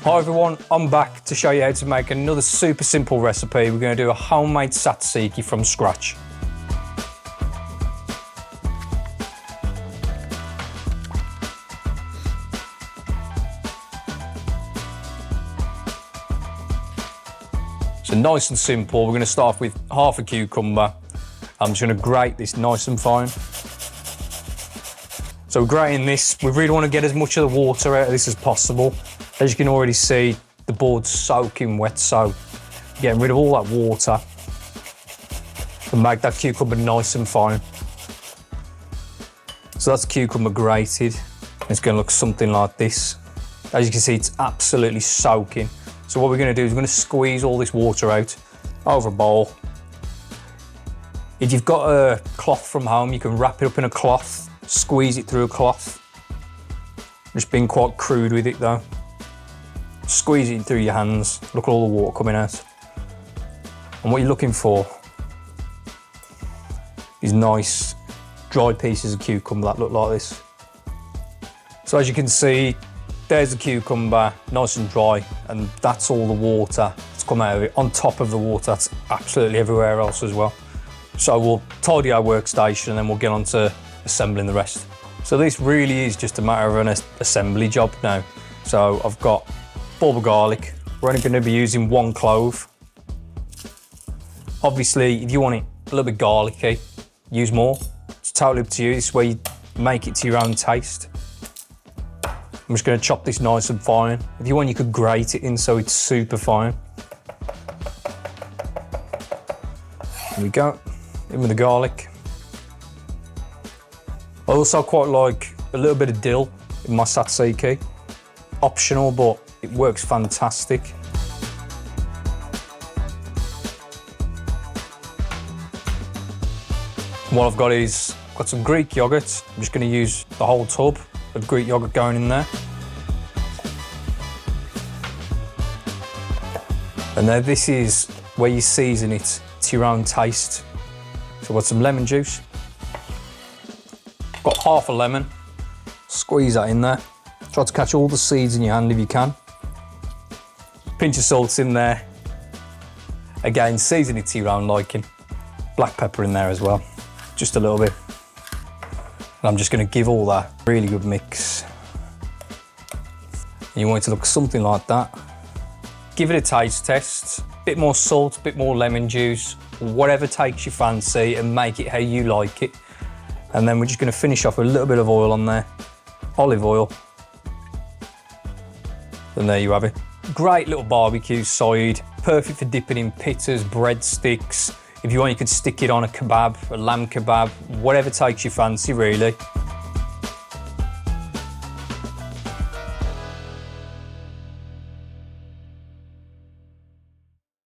Hi everyone, I'm back to show you how to make another super simple recipe. We're going to do a homemade tzatziki from scratch. So nice and simple. We're going to start with half a cucumber. I'm just going to grate this nice and fine. So we're grating this. We really want to get as much of the water out of this as possible. As you can already see, the board's soaking wet, so getting rid of all that water and make that cucumber nice and fine. So that's cucumber grated. It's going to look something like this. As you can see, it's absolutely soaking. So what we're going to do is we're going to squeeze all this water out over a bowl. If you've got a cloth from home, you can wrap it up in a cloth, squeeze it through a cloth. I'm just being quite crude with it though. Squeeze it through your hands, look at all the water coming out. And what you're looking for is nice dry pieces of cucumber that look like this. So as you can see, there's the cucumber, nice and dry, and that's all the water that's come out of it. On top of the water, that's absolutely everywhere else as well. So we'll tidy our workstation and then we'll get on to assembling the rest. So this really is just a matter of an assembly job now. So I've got bulb of garlic. We're only going to be using 1 clove. Obviously, if you want it a little bit garlicky, use more. It's totally up to you. This is where you make it to your own taste. I'm just going to chop this nice and fine. If you want, you could grate it in so it's super fine. There we go. In with the garlic. I also quite like a little bit of dill in my tzatziki. Optional, but it works fantastic. What I've got is, got some Greek yoghurt. I'm just going to use the whole tub of Greek yoghurt going in there. And now this is where you season it to your own taste. So I've got some lemon juice. Got half a lemon. Squeeze that in there. Try to catch all the seeds in your hand if you can. Pinch of salt in there. Again, season it to your own liking. Black pepper in there as well, just a little bit. And I'm just going to give all that a really good mix. And you want it to look something like that. Give it a taste test. Bit more salt, bit more lemon juice, whatever takes your fancy, and make it how you like it. And then we're just going to finish off with a little bit of oil on there. Olive oil. And there you have it. Great little barbecue side, perfect for dipping in pittas, breadsticks. If you want, you could stick it on a kebab, a lamb kebab, whatever takes your fancy really.